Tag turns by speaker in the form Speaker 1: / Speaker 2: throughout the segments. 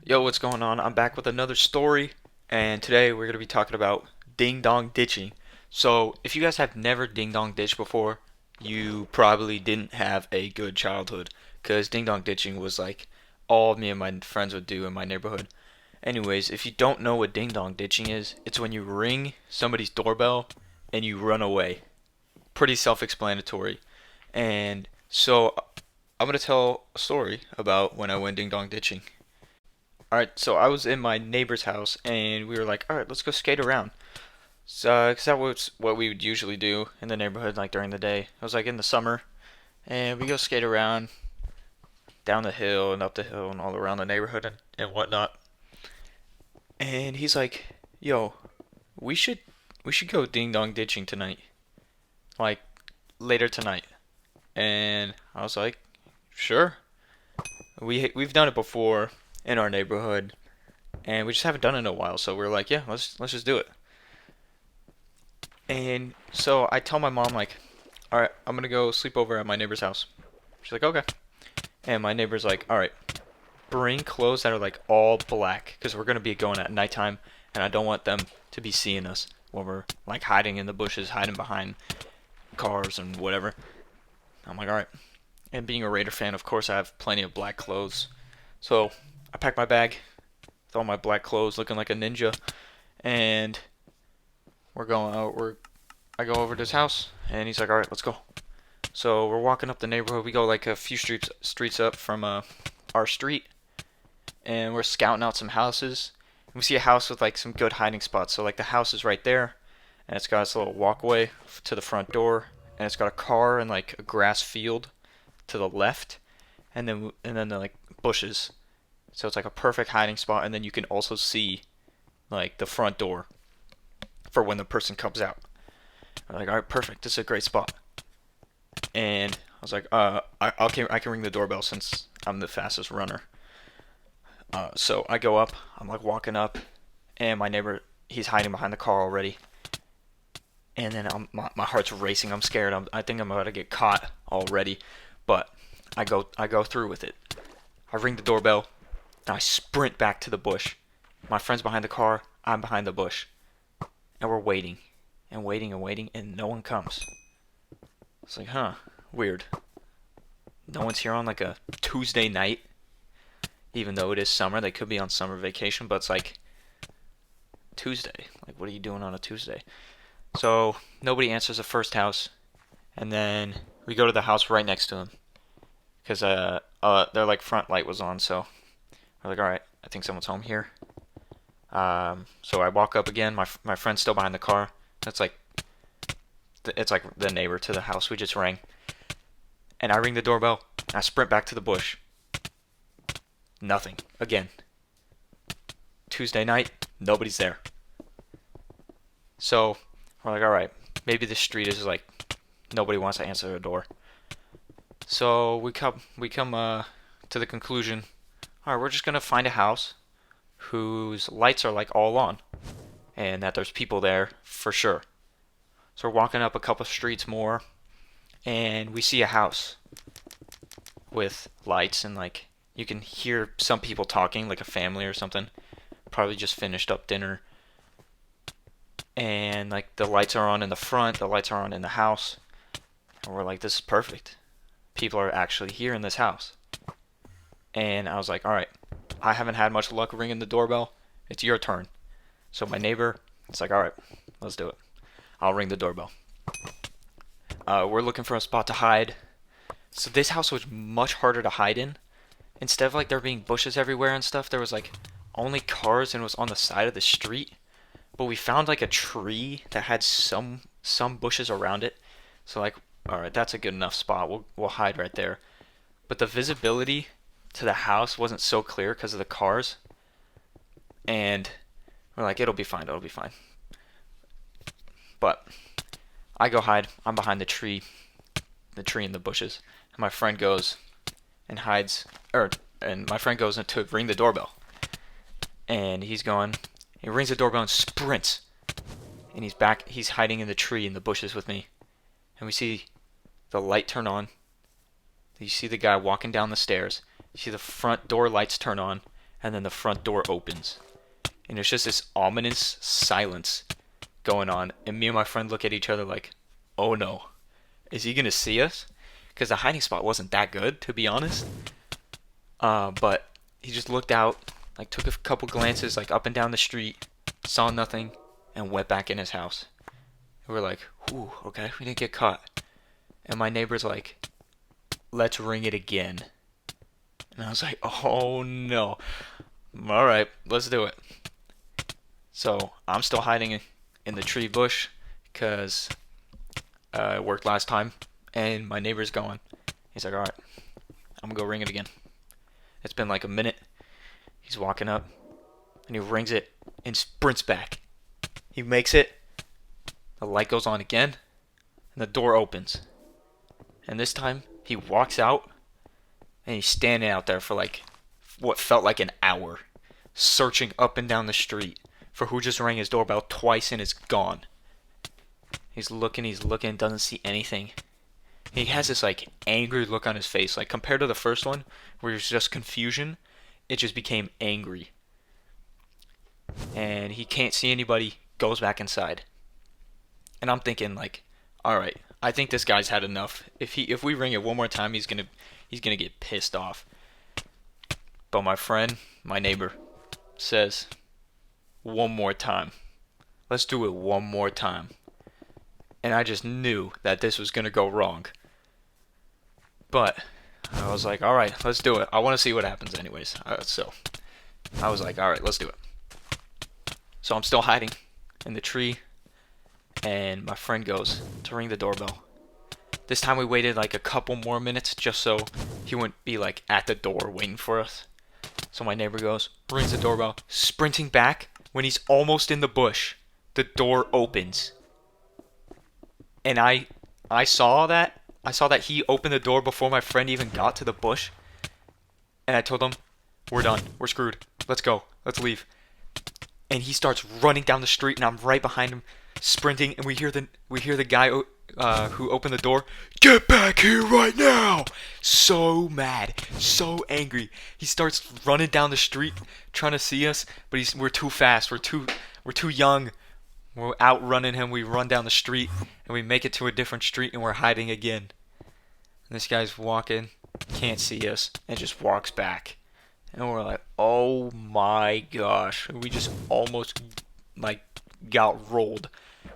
Speaker 1: Yo, what's going on? I'm back with another story, and today we're going to be talking about ding dong ditching. So, if you guys have never ding dong ditched before, you probably didn't have a good childhood, because ding dong ditching was like all me and my friends would do in my neighborhood. Anyways, if you don't know what ding dong ditching is, it's when you ring somebody's doorbell and you run away. Pretty self explanatory. And so, I'm going to tell a story about when I went ding dong ditching. Alright, so I was in my neighbor's house and we were like, alright, let's go skate around. So, cause that was what we would usually do in the neighborhood, like during the day. It was like in the summer, and we go skate around down the hill and up the hill and all around the neighborhood and whatnot. And he's like, yo, we should we should go ding dong ditching tonight, like later tonight. And I was like, sure. We've done it before in our neighborhood, and we just haven't done it in a while. So we're like, yeah, let's just do it. And so I tell my mom like, all right, I'm gonna go sleep over at my neighbor's house. She's like, okay. And my neighbor's like, all right, bring clothes that are like all black because we're gonna be going at nighttime, and I don't want them to be seeing us when we're like hiding in the bushes, hiding behind cars and whatever. I'm like, all right. And being a Raider fan, of course, I have plenty of black clothes. So I pack my bag with all my black clothes, looking like a ninja, and we're going out. I go over to his house, and he's like, "All right, let's go." So we're walking up the neighborhood. We go like a few streets up from our street, and we're scouting out some houses. And we see a house with like some good hiding spots. So like the house is right there, and it's got this little walkway to the front door, and it's got a car and like a grass field to the left, and then the like bushes. So it's like a perfect hiding spot, and then you can also see like the front door for when the person comes out. I'm like, all right, perfect. This is a great spot. And I was like, I can ring the doorbell since I'm the fastest runner. So I go up. I'm like walking up, and my neighbor, he's hiding behind the car already. And then my heart's racing. I'm scared. I think I'm about to get caught already. But I go through with it. I ring the doorbell, and I sprint back to the bush. My friend's behind the car. I'm behind the bush, and we're waiting, and waiting and waiting, and no one comes. It's like, huh, weird. No one's here on like a Tuesday night, even though it is summer. They could be on summer vacation, but it's like Tuesday. Like, what are you doing on a Tuesday? So nobody answers the first house, and then we go to the house right next to them because their like front light was on. So we're like, all right, I think someone's home here. So I walk up again. My friend's still behind the car. That's like it's like the neighbor to the house we just rang. And I ring the doorbell. And I sprint back to the bush. Nothing. Again. Tuesday night, nobody's there. So we're like, all right, maybe this street is like nobody wants to answer the door. So we come to the conclusion. All right, we're just gonna find a house whose lights are like all on, and that there's people there for sure. So we're walking up a couple streets more, and we see a house with lights, and like you can hear some people talking, like a family or something. Probably just finished up dinner, and like the lights are on in the front, the lights are on in the house, and we're like, this is perfect. People are actually here in this house. And I was like, all right, I haven't had much luck ringing the doorbell. It's your turn. So my neighbor, it's like, all right, let's do it. I'll ring the doorbell. We're looking for a spot to hide. So this house was much harder to hide in. Instead of like there being bushes everywhere and stuff, there was like only cars and it was on the side of the street. But we found like a tree that had some bushes around it. So like, all right, that's a good enough spot. We'll hide right there. But the visibility to the house wasn't so clear because of the cars. And we're like, it'll be fine, it'll be fine. But I go hide. I'm behind the tree in the bushes. And my friend goes and hides, and my friend goes to ring the doorbell. And he's going, he rings the doorbell and sprints. And he's back, he's hiding in the tree in the bushes with me. And we see the light turn on. You see the guy walking down the stairs. You see the front door lights turn on. and then the front door opens. And there's just this ominous silence going on. And me and my friend look at each other like, oh no, is he gonna see us? Because the hiding spot wasn't that good, to be honest. But he just looked out, like took a couple glances like up and down the street, saw nothing, and went back in his house. And we're like, ooh, okay, we didn't get caught. And my neighbor's like, let's ring it again. And I was like, oh no. Alright, let's do it. So I'm still hiding in the tree bush because it worked last time. And my neighbor's going. He's like, alright, I'm gonna go ring it again. It's been like a minute. He's walking up and he rings it and sprints back. He makes it. The light goes on again and the door opens. And this time he walks out and he's standing out there for like what felt like an hour, searching up and down the street for who just rang his doorbell twice and is gone. He's looking, doesn't see anything. He has this like angry look on his face. Like compared to the first one, where it was just confusion, it just became angry. And he can't see anybody, goes back inside. And I'm thinking like, alright, I think this guy's had enough. If we ring it one more time, he's gonna get pissed off. But my friend, my neighbor, says, one more time. Let's do it one more time. And I just knew that this was gonna go wrong. But I was like, alright, let's do it. I want to see what happens anyways. So I was like, alright, let's do it. So I'm still hiding in the tree. And my friend goes to ring the doorbell. This time we waited like a couple more minutes just so he wouldn't be like at the door waiting for us. So my neighbor goes, rings the doorbell, sprinting back. When he's almost in the bush, the door opens. And I saw that. I saw that he opened the door before my friend even got to the bush. And I told him, we're done. We're screwed. Let's go. Let's leave. And he starts running down the street and I'm right behind him, sprinting, and we hear the guy who opened the door, get back here right now! So mad, so angry. He starts running down the street trying to see us, but we're too fast. We're too young. We're outrunning him. We run down the street and we make it to a different street and we're hiding again. And this guy's walking, can't see us, and just walks back. And we're like, oh my gosh, we just almost like got rolled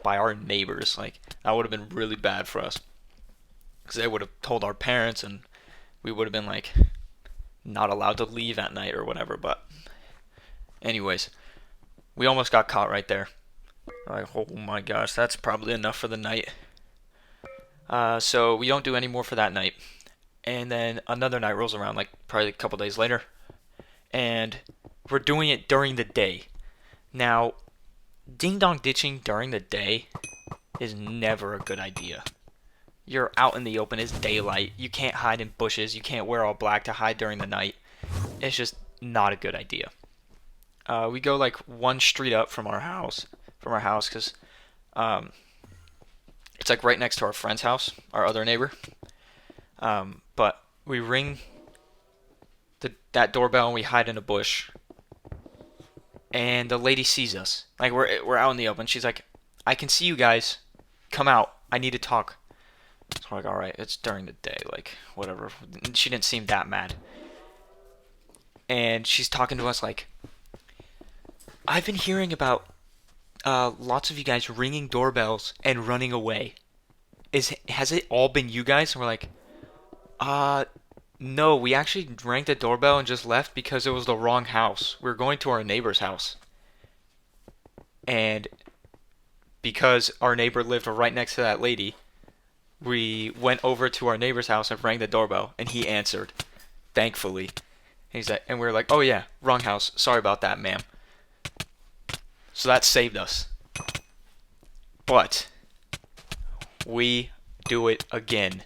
Speaker 1: by our neighbors. Like that would have been really bad for us, because they would have told our parents and we would have been like not allowed to leave at night or whatever. But anyways, we almost got caught right there. Like, oh my gosh, that's probably enough for the night. So we don't do any more for that night. And then another night rolls around, like probably a couple days later, and we're doing it during the day. Now, ding dong ditching during the day is never a good idea. You're out in the open, it's daylight, you can't hide in bushes, you can't wear all black to hide during the night. It's just not a good idea. We go like one street up from our house, because it's like right next to our friend's house, our other neighbor. But we ring that doorbell and we hide in a bush. And the lady sees us. Like we're out in the open. She's like, I can see you guys. Come out. I need to talk. So we're like, alright, it's during the day. Like, whatever. She didn't seem that mad. And she's talking to us like, I've been hearing about lots of you guys ringing doorbells and running away. Has it all been you guys? And we're like, no, we actually rang the doorbell and just left because it was the wrong house. We were going to our neighbor's house. And because our neighbor lived right next to that lady, we went over to our neighbor's house and rang the doorbell, and he answered, thankfully. And we were like, oh yeah, wrong house. Sorry about that, ma'am. So that saved us. But we do it again.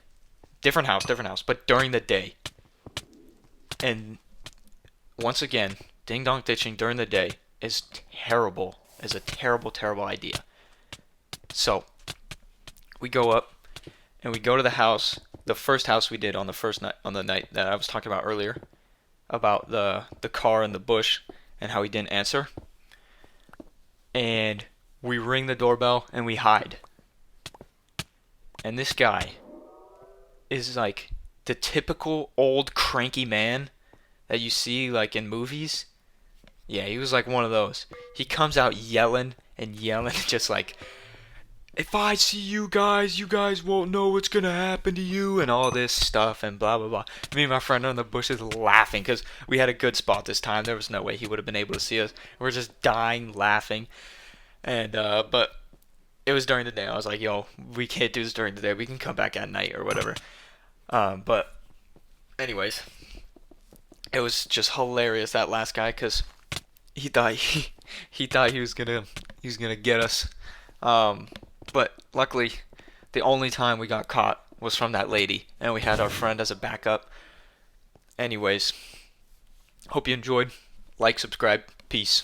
Speaker 1: Different house, but during the day. And once again, ding dong ditching during the day is terrible. Is a terrible, terrible idea. So we go up and we go to the house, the first house we did on the night that I was talking about earlier. about the car in the bush and how he didn't answer. And we ring the doorbell and we hide. And this guy is like the typical old cranky man that you see like in movies. Yeah, he was like one of those. He comes out yelling and yelling, just like, if I see you guys won't know what's gonna happen to you, and all this stuff, and blah blah blah. Me and my friend are in the bushes laughing because we had a good spot this time. There was no way he would have been able to see us. We're just dying laughing, and but it was during the day. I was like, yo, we can't do this during the day. We can come back at night or whatever. But anyways, it was just hilarious, that last guy, because he thought he was gonna get us. But luckily, the only time we got caught was from that lady, and we had our friend as a backup. Anyways, hope you enjoyed. Like, subscribe, peace.